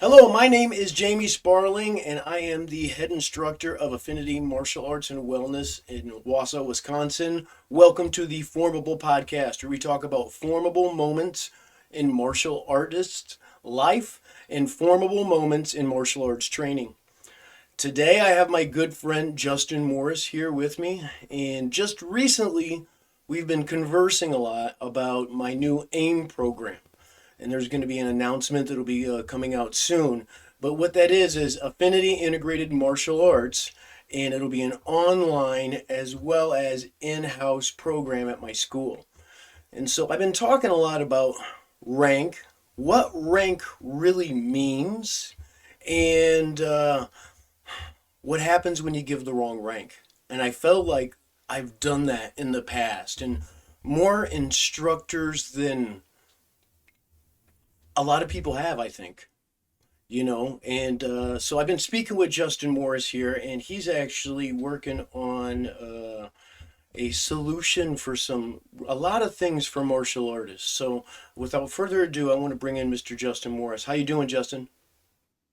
Hello, my name is Jamie Sparling, and I am the head instructor of Affinity Martial Arts and Wellness in Wausau, Wisconsin. Welcome to the FormABLE Podcast, where we talk about formable moments in martial artists' life and formable moments in martial arts training. Today, I have my good friend Justin Morris here with me, and just recently, we've been conversing a lot about my new AIM program. And there's going to be an announcement that'll be coming out soon. But what that is Affinity Integrated Martial Arts, and it'll be an online as well as in-house program at my school. And so I've been talking a lot about rank, what rank really means, and what happens when you give the wrong rank. And I felt like I've done that in the past, and more instructors than a lot of people have, I think, and so I've been speaking with Justin Morris here, and he's actually working on a solution for a lot of things for martial artists. So without further ado, I want to bring in Mr. Justin Morris. How you doing, Justin?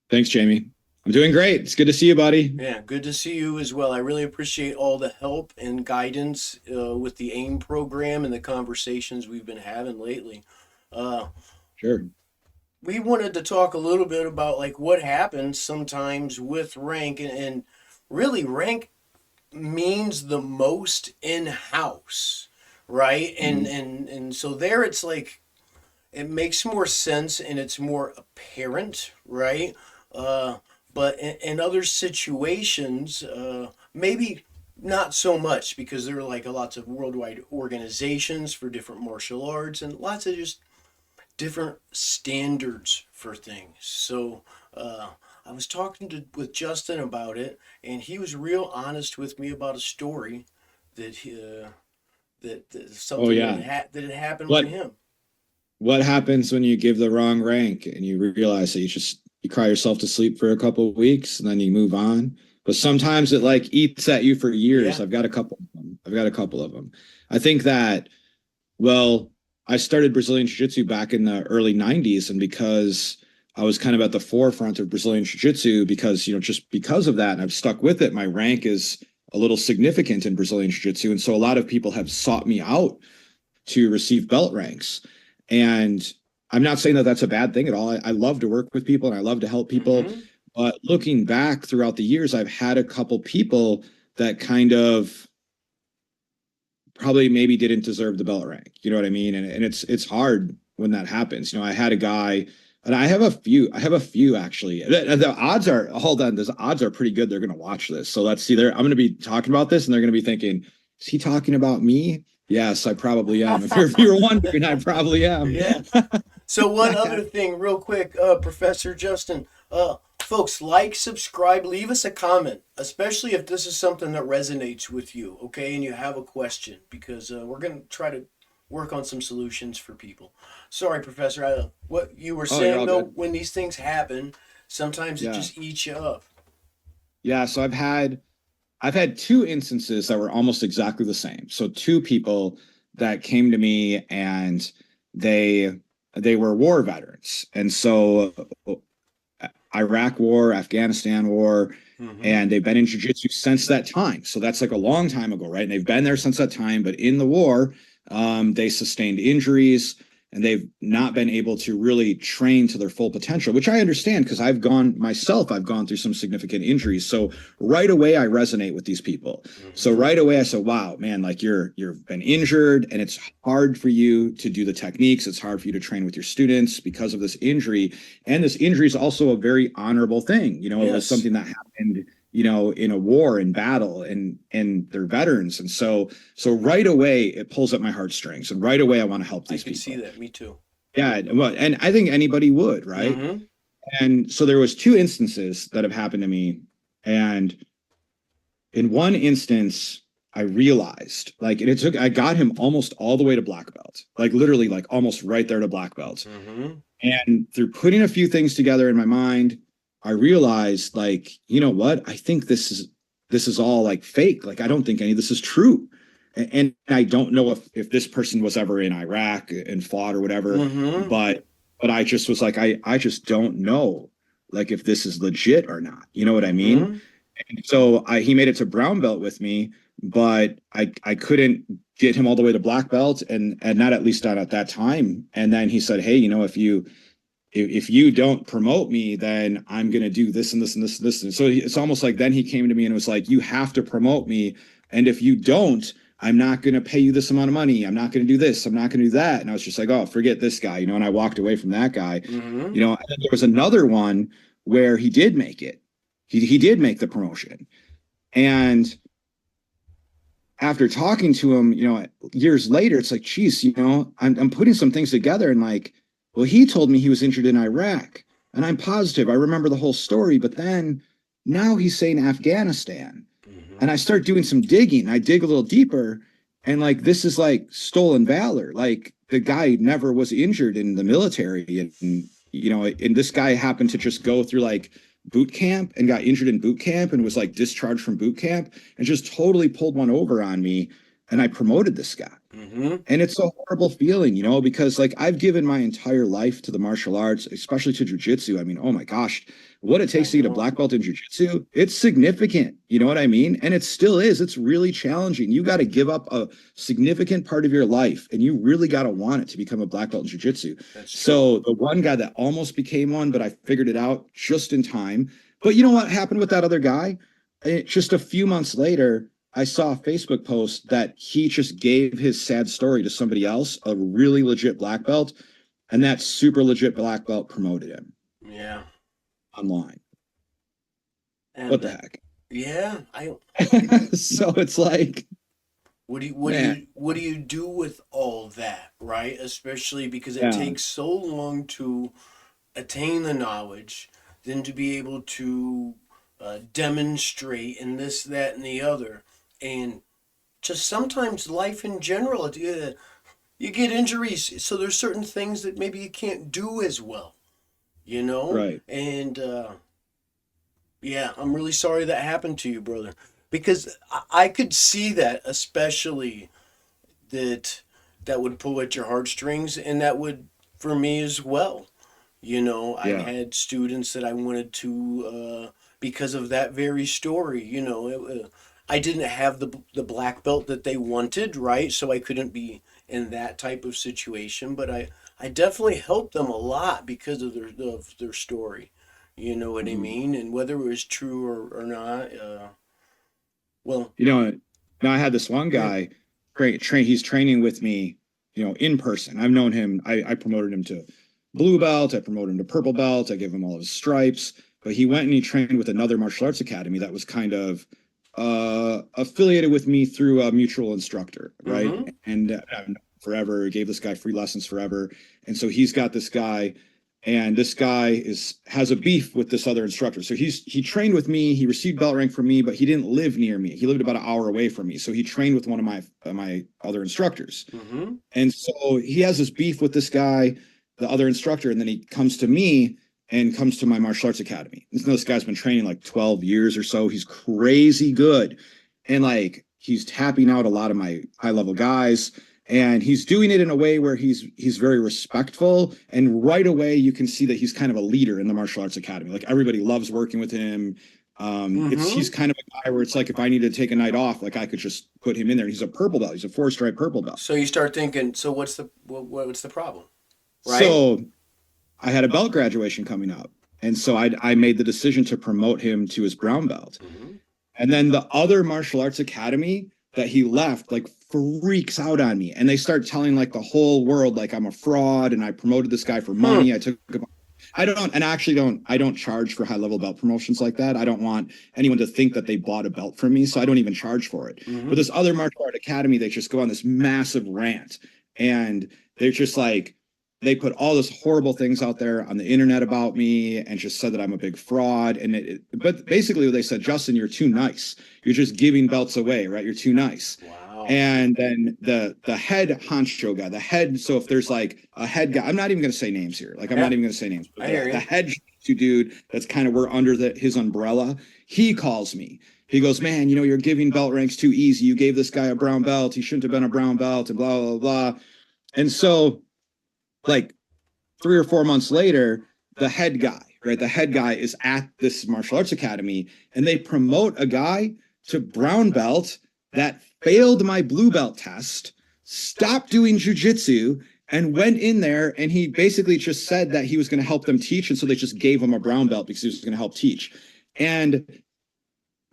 Thanks, Jamie. I'm doing great. It's good to see you, buddy. Yeah, good to see you as well. I really appreciate all the help and guidance with the AIM program and the conversations we've been having lately. Sure. We wanted to talk a little bit about like what happens sometimes with rank, and really rank means the most in-house, right? And so there it's like it makes more sense and it's more apparent, right? But in other situations, maybe not so much, because there are like lots of worldwide organizations for different martial arts and lots of just different standards for things. So I was talking with Justin about it, and he was real honest with me about a story that something that had happened with him. What happens when you give the wrong rank and you realize that you cry yourself to sleep for a couple of weeks and then you move on? But sometimes it like eats at you for years. Yeah. I've got a couple of them. I think that, well, I started Brazilian Jiu-Jitsu back in the early 90s, and because I was kind of at the forefront of Brazilian Jiu-Jitsu, just because of that, and I've stuck with it, my rank is a little significant in Brazilian Jiu-Jitsu, and so a lot of people have sought me out to receive belt ranks. And I'm not saying that that's a bad thing at all. I love to work with people and I love to help people. Mm-hmm. But looking back throughout the years, I've had a couple people that kind of probably maybe didn't deserve the belt rank. You know what I mean? And it's hard when that happens. I had a guy, and I have a few actually. The odds are, hold on, the odds are pretty good they're going to watch this. So let's see. I'm going to be talking about this, and they're going to be thinking, is he talking about me? Yes, I probably am. If you're wondering, I probably am. Yeah. So one other thing real quick, Professor Justin, folks, like, subscribe, leave us a comment, especially if this is something that resonates with you, okay, and you have a question, because we're going to try to work on some solutions for people. Sorry, Professor, what you were saying, though, when these things happen, sometimes it just eats you up. Yeah, so I've had two instances that were almost exactly the same. So two people that came to me, and they were war veterans. And so Iraq War, Afghanistan War, and they've been in jiu-jitsu since that time. So that's like a long time ago, right? And they've been there since that time. But in the war, they sustained injuries, and they've not been able to really train to their full potential, which I understand, because I've gone through some significant injuries. So right away, I resonate with these people. So right away, I said, wow, man, like you've been injured, and it's hard for you to do the techniques. It's hard for you to train with your students because of this injury. And this injury is also a very honorable thing. It was something that happened, in a war, in battle, and they're veterans. And so right away, it pulls at my heartstrings, and right away, I want to help these people. I can see that. Me too. Yeah. Well, and I think anybody would, right? Mm-hmm. And so there was two instances that have happened to me. And in one instance, I realized, like, and I got him almost all the way to black belt, like literally like almost right there to black belt. Mm-hmm. And through putting a few things together in my mind, I realized, like, you know what? I think this is all like fake. Like, I don't think any of this is true. And I don't know if this person was ever in Iraq and fought or whatever, but I just was like, I just don't know. like if this is legit or not. You know what I mean? Mm-hmm. And so he made it to brown belt with me, but I couldn't get him all the way to black belt, and not at least not at that time. And then he said, hey, if you don't promote me, then I'm going to do this and this and this and this. And so it's almost like then he came to me and was like, you have to promote me. And if you don't, I'm not going to pay you this amount of money. I'm not going to do this. I'm not going to do that. And I was just like, oh, forget this guy, and I walked away from that guy, Mm-hmm. and then there was another one where he did make it. He did make the promotion. And after talking to him, years later, it's like, geez, I'm putting some things together, and like, well, he told me he was injured in Iraq, and I'm positive I remember the whole story, but then now he's saying Afghanistan. Mm-hmm. And I start doing some digging. I dig a little deeper, and like, this is like stolen valor. Like, the guy never was injured in the military, and this guy happened to just go through like boot camp and got injured in boot camp and was like discharged from boot camp and just totally pulled one over on me. And I promoted this guy. Mm-hmm. And it's a horrible feeling, because like I've given my entire life to the martial arts, especially to jujitsu. I mean, oh my gosh, what it takes to get a black belt in jujitsu, it's significant. You know what I mean? And it still is. It's really challenging. You got to give up a significant part of your life, and you really got to want it to become a black belt in jujitsu. So the one guy that almost became one, but I figured it out just in time. But you know what happened with that other guy? Just a few months later, I saw a Facebook post that he just gave his sad story to somebody else, a really legit black belt, and that super legit black belt promoted him. Yeah. Online. And what the heck? Yeah, So it's like, what do you do with all that, right? Especially because it takes so long to attain the knowledge, then to be able to demonstrate and this, that, and the other. And just sometimes life in general, you get injuries, so there's certain things that maybe you can't do as well, Right. And yeah, I'm really sorry that happened to you, brother, because I could see that, especially that would pull at your heartstrings, and that would for me as well. I had students that I wanted to, because of that very story. I didn't have the black belt that they wanted, right? So I couldn't be in that type of situation, but I definitely helped them a lot because of their story. You know what I mean? And whether it was true or not, well, now I had this one guy, he's training with me, in person. I've known him. I promoted him to blue belt. I promoted him to purple belt. I gave him all of his stripes, but he went and he trained with another martial arts academy that was kind of affiliated with me through a mutual instructor, right? Mm-hmm. And forever gave this guy free lessons forever. And so he's got this guy, and this guy has a beef with this other instructor. So he trained with me, he received belt rank from me, but he didn't live near me. He lived about an hour away from me. So he trained with one of my other instructors. Mm-hmm. And so he has this beef with this guy, the other instructor, and then he comes to me and comes to my martial arts academy. This guy's been training like 12 years or so. He's crazy good. And like, he's tapping out a lot of my high level guys, and he's doing it in a way where he's very respectful. And right away, you can see that he's kind of a leader in the martial arts academy. Like, everybody loves working with him. He's kind of a guy where it's like, if I need to take a night off, like I could just put him in there. He's a purple belt. He's a 4-stripe purple belt. So you start thinking, so what's the problem? Right? So I had a belt graduation coming up, and so I made the decision to promote him to his brown belt. Mm-hmm. And then the other martial arts academy that he left, like, freaks out on me, and they start telling like the whole world like I'm a fraud and I promoted this guy for money. I don't charge for high level belt promotions like that. I don't want anyone to think that they bought a belt from me, so I don't even charge for it. Mm-hmm. But this other martial art academy, they just go on this massive rant, and they're just like, they put all this horrible things out there on the internet about me and just said that I'm a big fraud. But basically they said, Justin, you're too nice. You're just giving belts away, right? You're too nice. Wow. And then the head honcho guy, so if there's like a head guy, I'm not even going to say names here. Like, I'm not even going to say names. But the head dude, that's kind of, we're under his umbrella. He calls me. He goes, man, you're giving belt ranks too easy. You gave this guy a brown belt. He shouldn't have been a brown belt, and blah, blah, blah. And so, like, 3 or 4 months later, the head guy, right, the head guy is at this martial arts academy, and they promote a guy to brown belt that failed my blue belt test, stopped doing jujitsu, and went in there, and he basically just said that he was going to help them teach, and so they just gave him a brown belt because he was going to help teach. And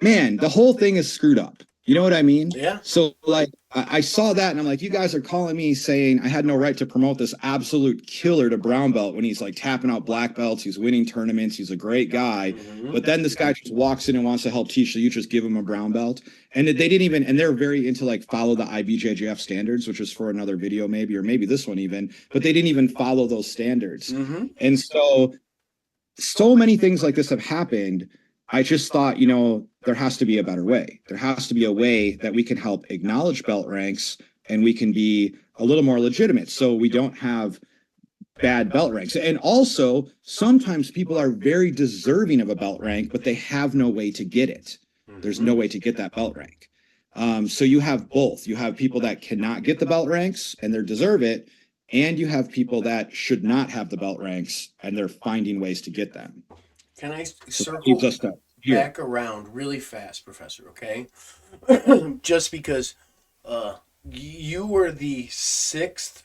man, the whole thing is screwed up. You know what I mean? Yeah. So like I saw that and I'm like, you guys are calling me saying I had no right to promote this absolute killer to brown belt when he's like tapping out black belts, he's winning tournaments, he's a great guy. But then this guy just walks in and wants to help teach, so you just give him a brown belt. And they didn't even, and they're very into like follow the IBJJF standards, which is for another video maybe, or maybe this one even, but they didn't even follow those standards. And so many things like this have happened. I just thought, you know, there has to be a better way. There has to be a way that we can help acknowledge belt ranks and we can be a little more legitimate so we don't have bad belt ranks. And also, sometimes people are very deserving of a belt rank, but they have no way to get it. There's no way to get that belt rank. So you have both. You have people that cannot get the belt ranks and they deserve it, and you have people that should not have the belt ranks and they're finding ways to get them. Can I So circle back around really fast, Professor, okay? Just because you were the 6th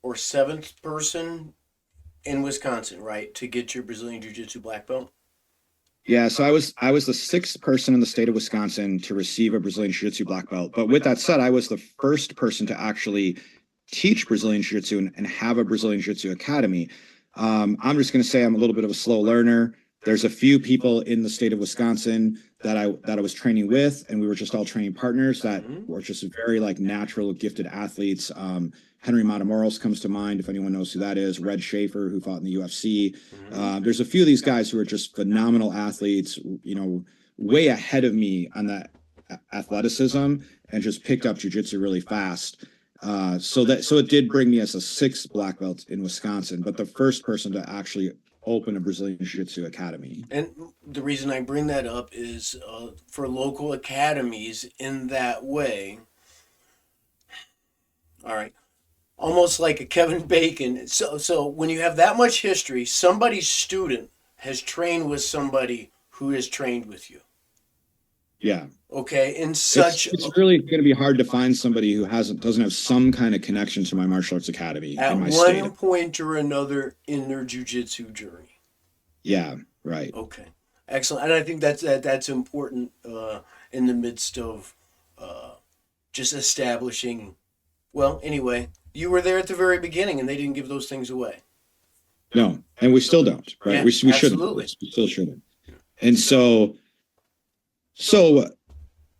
or 7th person in Wisconsin, right, to get your Brazilian Jiu-Jitsu black belt? Yeah, so I was the 6th person in the state of Wisconsin to receive a Brazilian Jiu-Jitsu black belt. But with that said, I was the first person to actually teach Brazilian Jiu-Jitsu and have a Brazilian Jiu-Jitsu academy. I'm just going to say I'm a little bit of a slow learner. There's a few people in the state of Wisconsin that I was training with, and we were just all training partners that were just very like natural, gifted athletes. Henry Matamoros comes to mind, if anyone knows who that is. Red Schaefer, who fought in the UFC. There's a few of these guys who are just phenomenal athletes, you know, way ahead of me on that athleticism, and just picked up jiu-jitsu really fast. So it did bring me as a 6th black belt in Wisconsin, but the first person to actually open a Brazilian Jiu-Jitsu academy. And the reason I bring that up is for local academies in that way. All right. Almost like a Kevin Bacon. So when you have that much history, somebody's student has trained with somebody who has trained with you. Yeah. Okay. It's really going to be hard to find somebody who doesn't have some kind of connection to my martial arts academy at in my one state. point or another in their jiu-jitsu journey. Yeah. Right. Okay. Excellent. And I think that's important in the midst of just establishing. Well, anyway, you were there at the very beginning, and they didn't give those things away. No, and we still don't. Right? Yeah, we shouldn't. absolutely. We still shouldn't. And so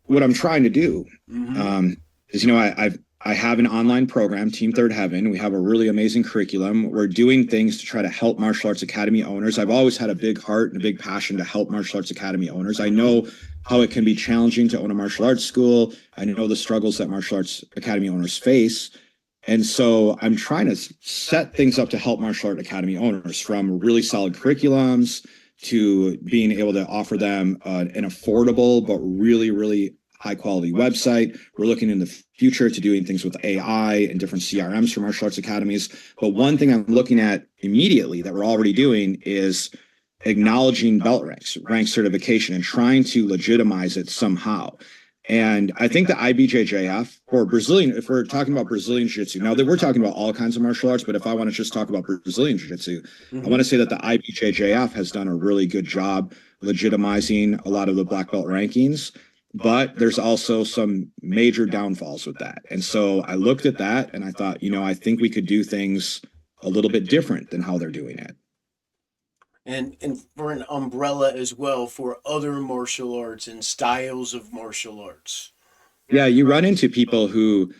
what I'm trying to do is, you know, I have an online program, Team Third Heaven. We have a really amazing curriculum. We're doing things to try to help martial arts academy owners. I've always had a big heart and a big passion to help martial arts academy owners. I know how it can be challenging to own a martial arts school. I know the struggles that martial arts academy owners face. And so I'm trying to set things up to help martial art academy owners, from really solid curriculums to being able to offer them an affordable but really, really high quality website. We're looking in the future to doing things with AI and different CRMs for martial arts academies. But one thing I'm looking at immediately that we're already doing is acknowledging belt ranks, rank certification, and trying to legitimize it somehow. And I think the IBJJF or Brazilian, if we're talking about Brazilian Jiu-Jitsu, now that we're talking about all kinds of martial arts, but if I want to just talk about Brazilian Jiu-Jitsu, I want to say that the IBJJF has done a really good job legitimizing a lot of the black belt rankings, but there's also some major downfalls with that. And so I looked at that and I thought, you know, I think we could do things a little bit different than how they're doing it. And for an umbrella as well for other martial arts and styles of martial arts. Yeah, you run into people who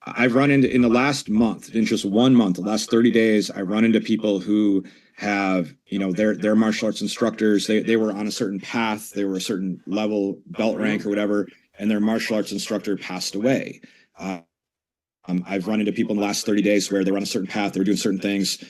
I've run into in the last month, in just 1 month, the last 30 days, I run into people who have, you know, they're martial arts instructors. They were on a certain path, they were a certain level, belt rank or whatever, and their martial arts instructor passed away. I've run into people in the last 30 days where they were on a certain path, they were doing certain things.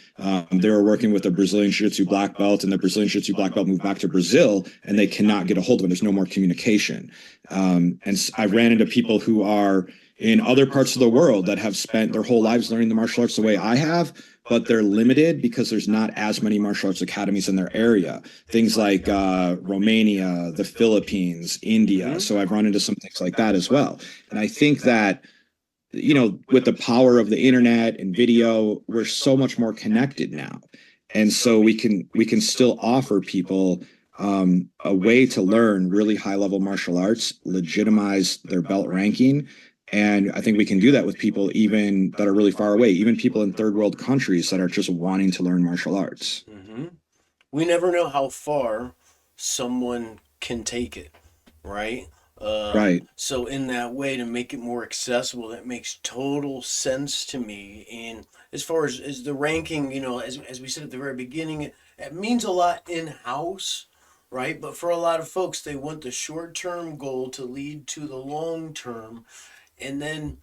They were working with a Brazilian Jiu-Jitsu black belt, and the Brazilian Jiu-Jitsu black belt moved back to Brazil, and they cannot get a hold of it. There's no more communication. And I ran into people who are, in other parts of the world that have spent their whole lives learning the martial arts the way I have, but they're limited because there's not as many martial arts academies in their area. Things like Romania, the Philippines, India. So I've run into some things like that as well. And I think that, with the power of the internet and video, we're so much more connected now. And so we can still offer people a way to learn really high level martial arts, legitimize their belt ranking. And I think we can do that with people even that are really far away, even people in third world countries that are just wanting to learn martial arts. We never know how far someone can take it, right? Right. So in that way, to make it more accessible, that makes total sense to me. And as far as the ranking, as we said at the very beginning, it means a lot in-house, right? But for a lot of folks, they want the short-term goal to lead to the long-term, and then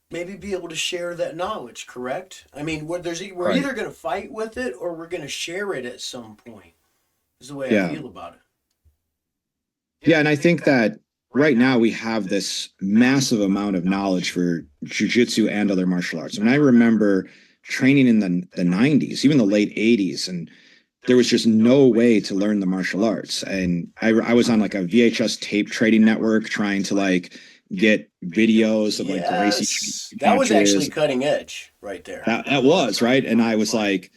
maybe be able to share that knowledge, correct? I mean, we're Right. either going to fight with it or we're going to share it at some point, is the way I feel about it. Yeah, and I think that right now we have this massive amount of knowledge for jiu-jitsu and other martial arts. I mean, I remember training in the 90s, even the late 80s, and there was just no way to learn the martial arts. And I was on like a VHS tape trading network trying to like get videos of like Gracie. Yes, that was actually cutting edge right there. That was, right? And I was like,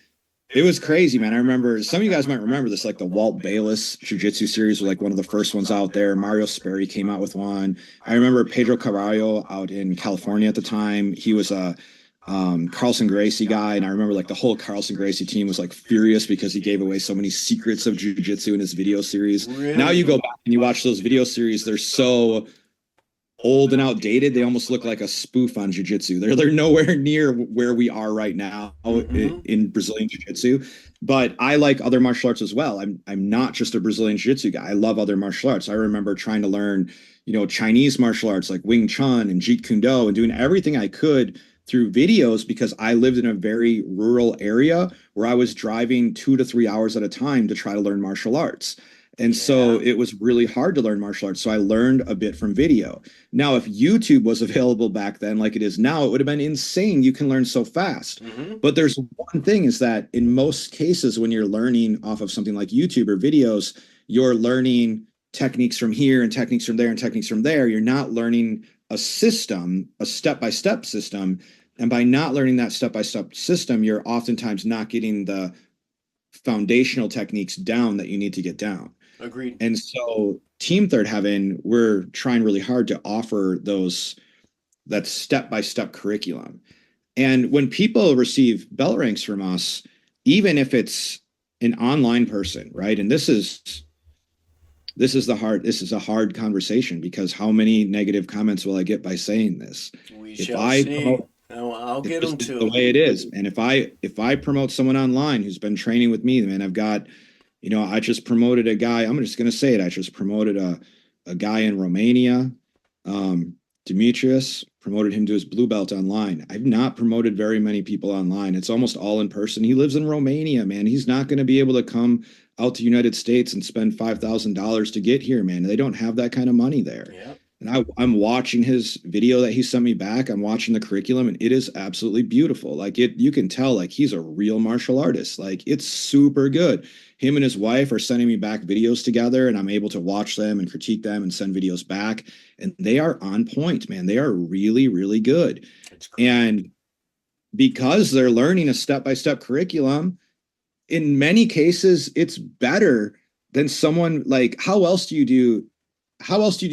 it was crazy, man. I remember some of you guys might remember this, like the Walt Bayless Jiu-Jitsu series was like one of the first ones out there. Mario Sperry came out with one. I remember Pedro Carvalho out in California at the time. He was a Carlson Gracie guy, and I remember like the whole Carlson Gracie team was like furious because he gave away so many secrets of jiu-jitsu in his video series. Really? Now you go back and you watch those video series, they're so old and outdated. They almost look like a spoof on jiu-jitsu. They're nowhere near where we are right now in Brazilian jiu-jitsu. But I like other martial arts as well. I'm not just a Brazilian jiu-jitsu guy. I love other martial arts. I remember trying to learn, Chinese martial arts like Wing Chun and Jeet Kune Do and doing everything I could through videos because I lived in a very rural area where I was driving 2 to 3 hours at a time to try to learn martial arts. And so it was really hard to learn martial arts. So I learned a bit from video. Now, if YouTube was available back then, like it is now, it would have been insane. You can learn so fast. But there's one thing is that in most cases, when you're learning off of something like YouTube or videos, you're learning techniques from here and techniques from there and techniques from there. You're not learning a system, a step-by-step system. And by not learning that step-by-step system, you're oftentimes not getting the foundational techniques down that you need to get down. Agreed. And so Team Third Heaven, we're trying really hard to offer that step-by-step curriculum. And when people receive belt ranks from us, even if it's an online person, right? And this is a hard conversation because how many negative comments will I get by saying this? We shall see. I'll get them too. The way it is. And if I promote someone online who's been training with me, man, I've got, I just promoted a guy. I'm just going to say it. I just promoted a guy in Romania, Demetrius, promoted him to his blue belt online. I've not promoted very many people online. It's almost all in person. He lives in Romania, man. He's not going to be able to come out to the United States and spend $5,000 to get here, man. They don't have that kind of money there. Yeah. And I'm watching his video that he sent me back. I'm watching the curriculum, and it is absolutely beautiful. Like you can tell, like he's a real martial artist. Like it's super good. Him and his wife are sending me back videos together, and I'm able to watch them and critique them and send videos back. And they are on point, man. They are really, really good. And because they're learning a step-by-step curriculum, in many cases, it's better than someone like, how else do you do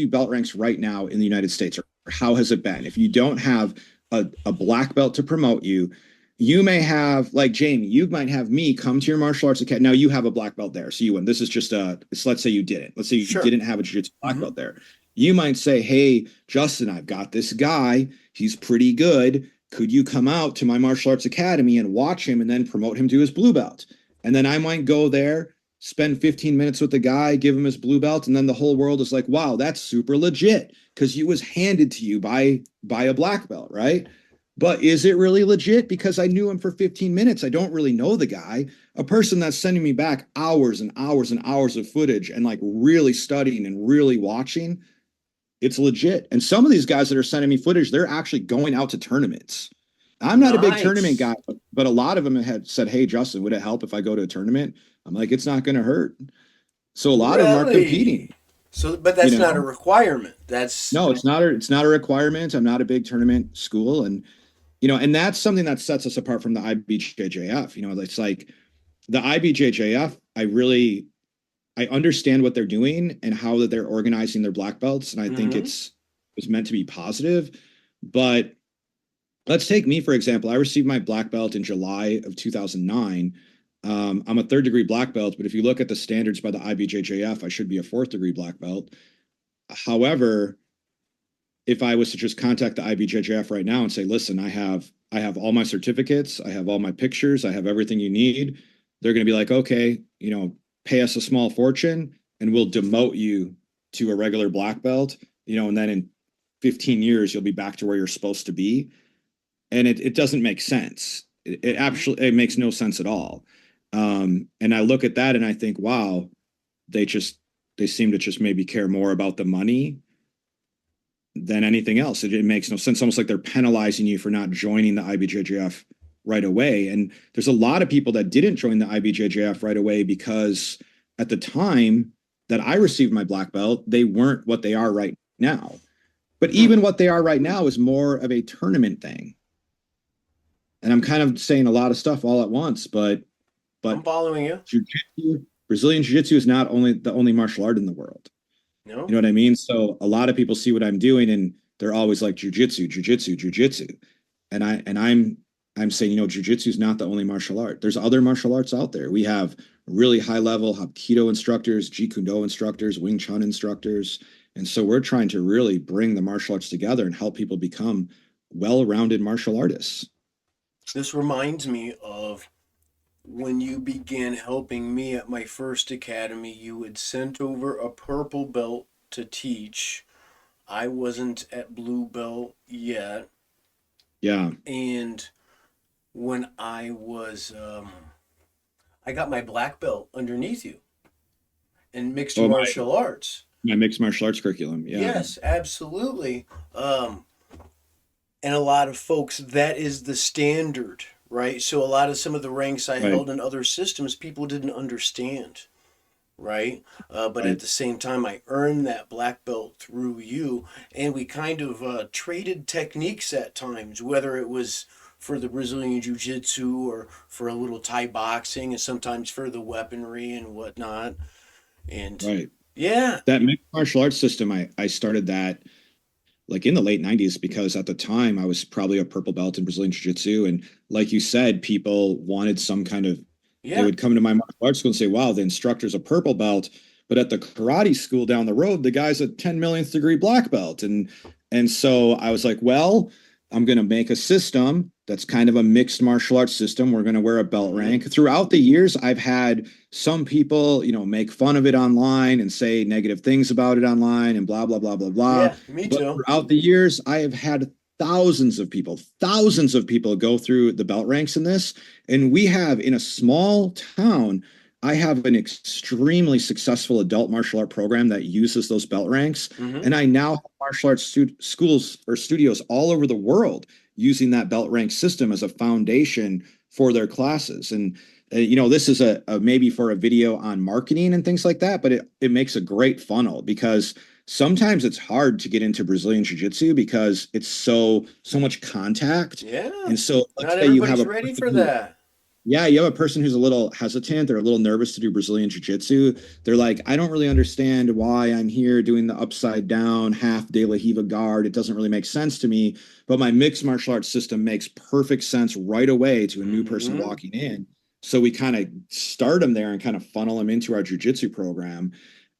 belt ranks right now in the United States? Or how has it been? If you don't have a black belt to promote you, you may have, like Jamie, you might have me come to your martial arts academy. Now you have a black belt there, so you win. This is just let's say you didn't. Let's say you didn't have a jiu-jitsu black belt there. You might say, hey, Justin, I've got this guy. He's pretty good. Could you come out to my martial arts academy and watch him and then promote him to his blue belt? And then I might go there, spend 15 minutes with the guy, give him his blue belt, and then the whole world is like, wow, that's super legit because he was handed to you by a black belt, right? But is it really legit? Because I knew him for 15 minutes. I don't really know the guy. A person that's sending me back hours and hours and hours of footage and like really studying and really watching, It's legit. And some of these guys that are sending me footage, they're actually going out to tournaments. I'm not a big tournament Nice. guy, but a lot of them had said, "Hey, Justin, would it help if I go to a tournament?" I'm like, "It's not going to hurt." So a lot of them are Really? competing, So, but you that's not a know. requirement. That's No, it's not a requirement. I'm not a big tournament school, and and that's something that sets us apart from the IBJJF. It's like the IBJJF. I understand what they're doing and how that they're organizing their black belts, and I think hmm it's meant to be positive. But let's take me for example. I received my black belt in July of 2009. I'm a third degree black belt, but if you look at the standards by the IBJJF, I should be a fourth degree black belt. However, if I was to just contact the IBJJF right now and say, listen, I have all my certificates, I have all my pictures, I have everything you need, they're going to be like, okay, pay us a small fortune and we'll demote you to a regular black belt, and then in 15 years you'll be back to where you're supposed to be. And it doesn't make sense. It actually it makes no sense at all. And I look at that and I think, wow, they they seem to just maybe care more about the money than anything else. It makes no sense. Almost like they're penalizing you for not joining the IBJJF right away. And there's a lot of people that didn't join the IBJJF right away because at the time that I received my black belt, they weren't what they are right now. But even what they are right now is more of a tournament thing. And I'm kind of saying a lot of stuff all at once, but I'm following you. jiu-jitsu, Brazilian jiu-jitsu is not only the only martial art in the world. You No. know what I mean? So a lot of people see what I'm doing and they're always like jujitsu, jujitsu, jujitsu. And I'm saying, jujitsu is not the only martial art. There's other martial arts out there. We have really high level Hapkido instructors, Jeet Kune Do instructors, Wing Chun instructors. And so we're trying to really bring the martial arts together and help people become well-rounded martial artists. This reminds me of when you began helping me at my first academy. You had sent over a purple belt to teach. I wasn't at blue belt yet. Yeah. And when I got my black belt underneath you in mixed Oh, martial arts. my mixed martial arts curriculum. Yeah. Yes, absolutely. And a lot of folks, that is the standard, right? So a lot of some of the ranks I Right. held in other systems, people didn't understand, right? But at Right. the same time, I earned that black belt through you, and we kind of traded techniques at times, whether it was for the Brazilian Jiu Jitsu or for a little Thai boxing, and sometimes for the weaponry and whatnot. And Right. yeah, That mixed martial arts system, I started that like in the late 90s because at the time I was probably a purple belt in Brazilian Jiu-Jitsu. And like you said, people wanted some kind of, they yeah, would come to my martial arts school and say, wow, the instructor's a purple belt. But at the karate school down the road, the guy's a 10 millionth degree black belt. And so I was like, well, I'm going to make a system that's kind of a mixed martial arts system. We're going to wear a belt hmm rank. Throughout the years, I've had some people, make fun of it online and say negative things about it online and blah, blah, blah, blah, blah. yeah, me But too. throughout the years, I have had thousands of people go through the belt ranks in this. And we have in a small town, I have an extremely successful adult martial art program that uses those belt ranks. hmm And I now have martial arts schools or studios all over the world using that belt rank system as a foundation for their classes. And this is a maybe for a video on marketing and things like that, but it makes a great funnel because sometimes it's hard to get into Brazilian Jiu-Jitsu because it's so much contact. Yeah, And so let's not say you have everybody's a ready person for who that. yeah, you have a person who's a little hesitant, they're a little nervous to do Brazilian Jiu-Jitsu. They're like, I don't really understand why I'm here doing the upside down half de la Hiva guard. It doesn't really make sense to me. But my mixed martial arts system makes perfect sense right away to a new person hmm walking in. So we kind of start them there and kind of funnel them into our jiu-jitsu program.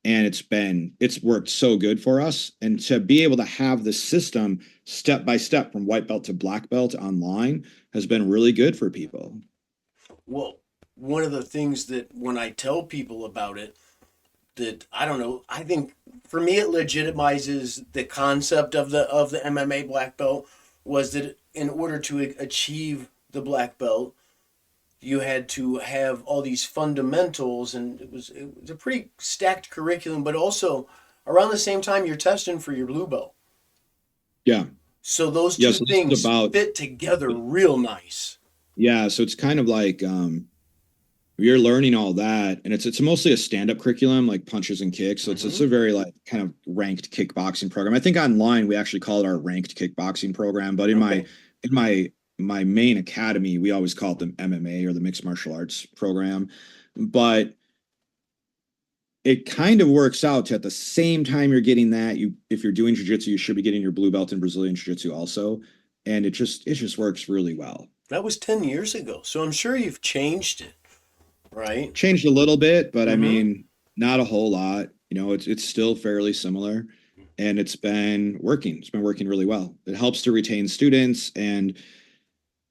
And it's worked so good for us. And to be able to have the system step by step from white belt to black belt online has been really good for people. Well, one of the things that when I tell people about it, that I don't know, I think for me it legitimizes the concept of the MMA black belt was that in order to achieve the black belt, you had to have all these fundamentals, and it was a pretty stacked curriculum, but also around the same time you're testing for your blue belt. Yeah. So those Yeah. two So this is things about, fit together real nice. yeah. So it's kind of like, you're learning all that, and it's mostly a stand-up curriculum, like punches and kicks. So it's Hmm. a very like kind of ranked kickboxing program. I think online we actually call it our ranked kickboxing program, but Okay. in my main academy, we always call it the MMA, or the mixed martial arts program. But it kind of works out to, at the same time you're getting that, you, if you're doing jiu-jitsu, you should be getting your blue belt in Brazilian jiu-jitsu also. And it just works really well. That was 10 years ago. So I'm sure you've changed it, right? Changed a little bit, but I Hmm. mean, not a whole lot. It's still fairly similar, and it's been working. It's been working really well. It helps to retain students, and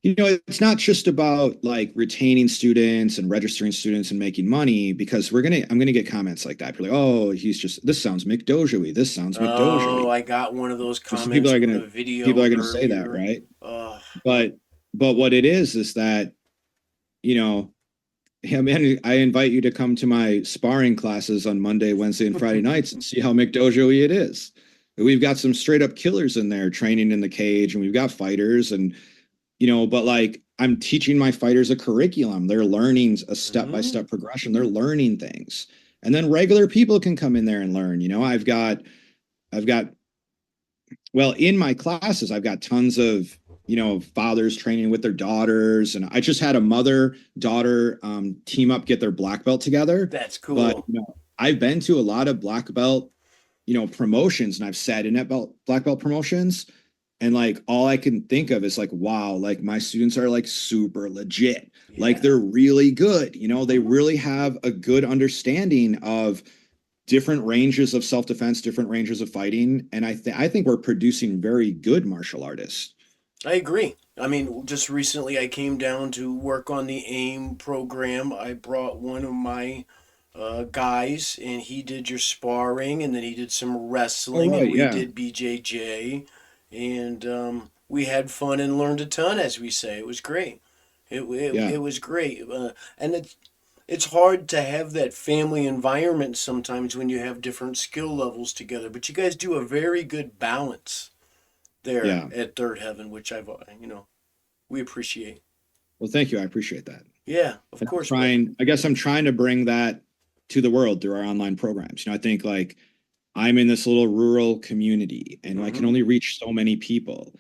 it's not just about like retaining students and registering students and making money, because I'm gonna get comments like that. People are like, oh, this sounds McDojo-y. This sounds Oh, McDojo-y. I got one of those So comments on the people video are gonna say that, earlier. right? Uh, But what it is that, you know, yeah, man, I invite you to come to my sparring classes on Monday, Wednesday, and Friday nights and see how McDojo-y it is. We've got some straight up killers in there training in the cage, and we've got fighters, and but like, I'm teaching my fighters a curriculum. They're learning a step by mhm. step progression. They're learning things. And then regular people can come in there and learn. I've got well, in my classes, I've got tons of, fathers training with their daughters. And I just had a mother daughter team up, get their black belt together. That's But, cool. I've been to a lot of black belt, promotions, and I've sat in at black belt promotions. And like, all I can think of is like, wow, like my students are like super legit. Like Yeah. they're really good. They Mhm. really have a good understanding of different ranges of self-defense, different ranges of fighting, and I think we're producing very good martial artists. I agree. I mean, just recently I came down to work on the AIM program. I brought one of my guys, and he did your sparring, and then he did some All wrestling, and right, we yeah, did BJJ, and we had fun and learned a ton, as we say. It was great. yeah, It was great, and it's hard to have that family environment sometimes when you have different skill levels together. But you guys do a very good balance there yeah. at Third Heaven, which we appreciate. Well, thank you. I appreciate that. Yeah, of And course, buddy. I guess I'm trying to bring that to the world through our online programs. I think like I'm in this little rural community, and I can Mm-hmm. only reach so many people.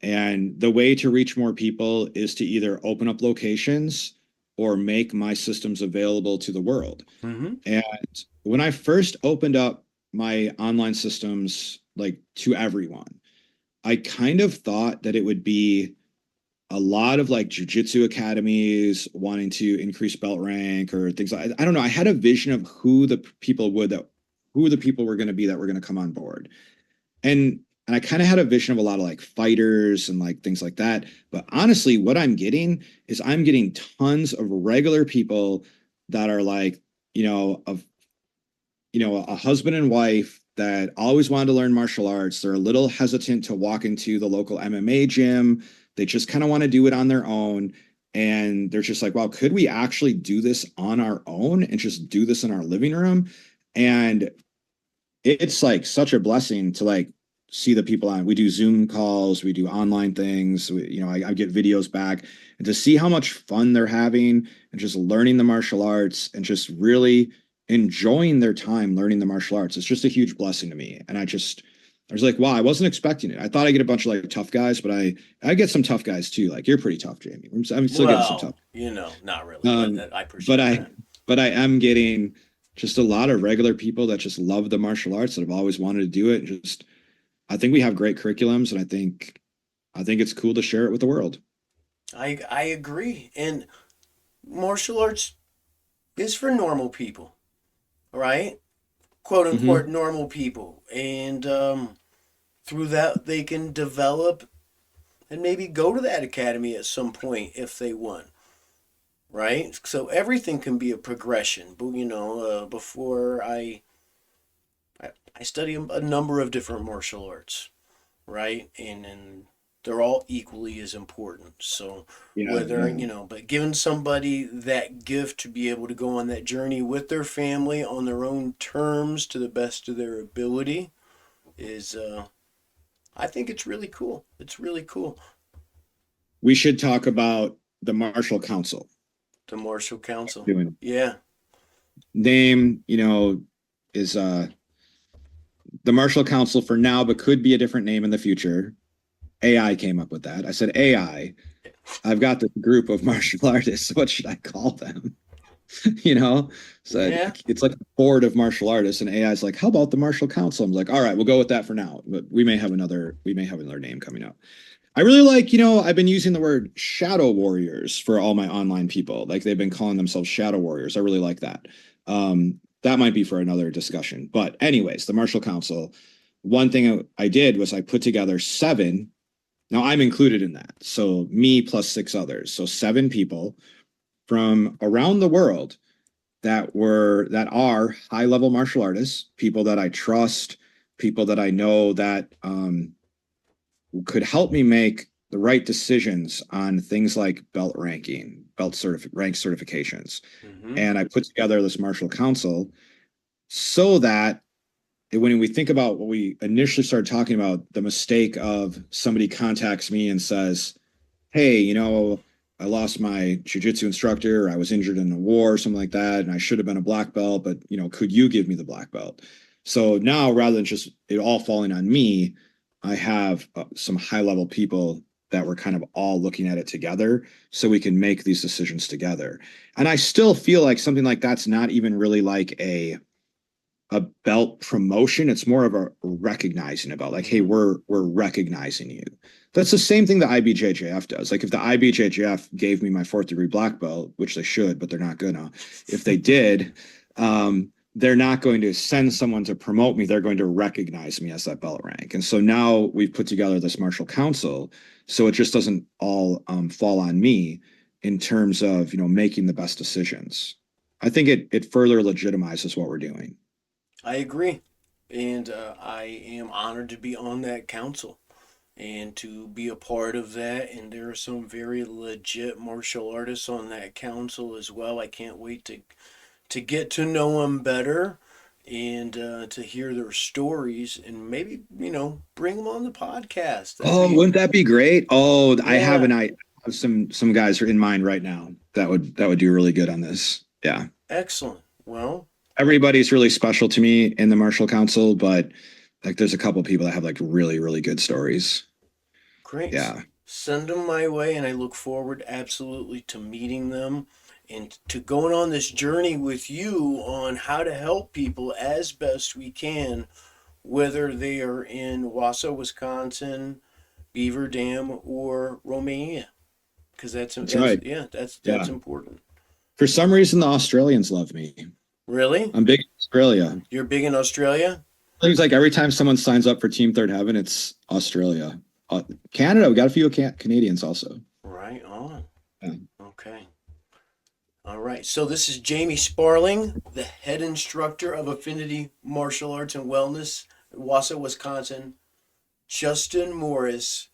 And the way to reach more people is to either open up locations or make my systems available to the world. Mm-hmm. And when I first opened up my online systems like to everyone, I kind of thought that it would be a lot of like jujitsu academies wanting to increase belt rank or things like, I don't know. I had a vision of who the people were going to be that were going to come on board. And I kind of had a vision of a lot of like fighters and like things like that. But honestly, what I'm getting tons of regular people that are like, of a husband and wife that always wanted to learn martial arts. They're a little hesitant to walk into the local MMA gym. They just kind of want to do it on their own. And they're just like, wow, could we actually do this on our own and just do this in our living room? And it's like such a blessing to like see the people on. We do Zoom calls, we do online things. I get videos back, and to see how much fun they're having and just learning the martial arts and just really enjoying their time learning the martial arts. It's just a huge blessing to me. And I was like, wow, I wasn't expecting it. I thought I get a bunch of like tough guys, but I get some tough guys too. Like you're pretty tough, Jamie. I'm still getting some tough. Well, not really, but Um, I but appreciate I that. but I am getting just a lot of regular people that just love the martial arts, that have always wanted to do it. And just I think we have great curriculums, and I think it's cool to share it with the world. I agree. And martial arts is for normal people, right? Quote unquote Hmm. normal people, and through that they can develop and maybe go to that academy at some point if they want, right? So everything can be a progression. But before I study a number of different martial arts, right? And they're all equally as important. So Yeah, whether, yeah. but giving somebody that gift to be able to go on that journey with their family on their own terms to the best of their ability is, I think it's really cool. It's really cool. We should talk about the Marshall Council. The Marshall Council. Doing Yeah. name, is the Marshall Council for now, but could be a different name in the future. AI came up with that. I said, AI, I've got this group of martial artists. What should I call them? So Yeah. it's like a board of martial artists, and AI is like, how about the Marshall Council? I'm like, all right, we'll go with that for now, but we may have another name coming up. I really like, I've been using the word shadow warriors for all my online people. Like they've been calling themselves shadow warriors. I really like that. That might be for another discussion. But anyways, the Marshall Council, one thing I did was I put together 7. Now I'm included in that. So me plus 6 others. So 7 people from around the world that are high level martial artists, people that I trust, people that I know that could help me make the right decisions on things like belt ranking, rank certifications. Mm-hmm. And I put together this Marshall Council so that when we think about what we initially started talking about, the mistake of somebody contacts me and says, hey, I lost my jiu-jitsu instructor, I was injured in a war or something like that, and I should have been a black belt, but could you give me the black belt? So now, rather than just it all falling on me, I have some high-level people that we're kind of all looking at it together so we can make these decisions together. And I still feel like something like that's not even really like a belt promotion. It's more of a recognizing about like, hey, we're recognizing you. That's the same thing the IBJJF does. Like if the IBJJF gave me my 4th degree black belt, which they should, but they're not gonna. If they did, they're not going to send someone to promote me. They're going to recognize me as that belt rank. And so now we've put together this Marshall Council, so it just doesn't all fall on me in terms of making the best decisions. I think it further legitimizes what we're doing. I agree. And I am honored to be on that council and to be a part of that. And there are some very legit martial artists on that council as well. I can't wait to get to know them better and to hear their stories and maybe, bring them on the podcast. Wouldn't that be great? Oh, Yeah. I have some guys in mind right now that would do really good on this. Yeah. Excellent. Well, everybody's really special to me in the Marshall Council, but like there's a couple people that have like really, really good stories. Great. Yeah. Send them my way, and I look forward absolutely to meeting them and to going on this journey with you on how to help people as best we can, whether they are in Wausau, Wisconsin, Beaver Dam, or Romania. Because that's right. Yeah, that's important. For some reason, the Australians love me. Really? I'm big in Australia. You're big in Australia? Seems like every time someone signs up for Team Third Heaven, it's Australia. Canada, we got a few Canadians also. Right on. Yeah. Okay. All right. So this is Jamie Sparling, the head instructor of Affinity Martial Arts and Wellness, Wausau, Wisconsin. Justin Morris,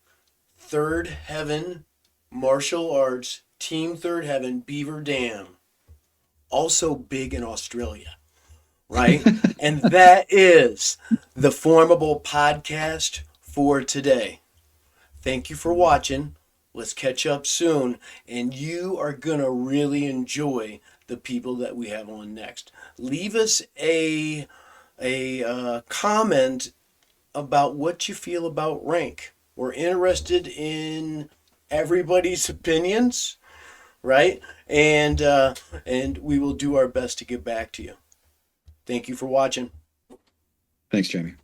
Third Heaven Martial Arts, Team Third Heaven, Beaver Dam. Also big in Australia, right? And that is the FormABLE Podcast for today. Thank you for watching. Let's catch up soon, and you are going to really enjoy the people that we have on next. Leave us a comment about what you feel about rank. We're interested in everybody's opinions, right? And we will do our best to get back to you. Thank you for watching. Thanks, Jamie.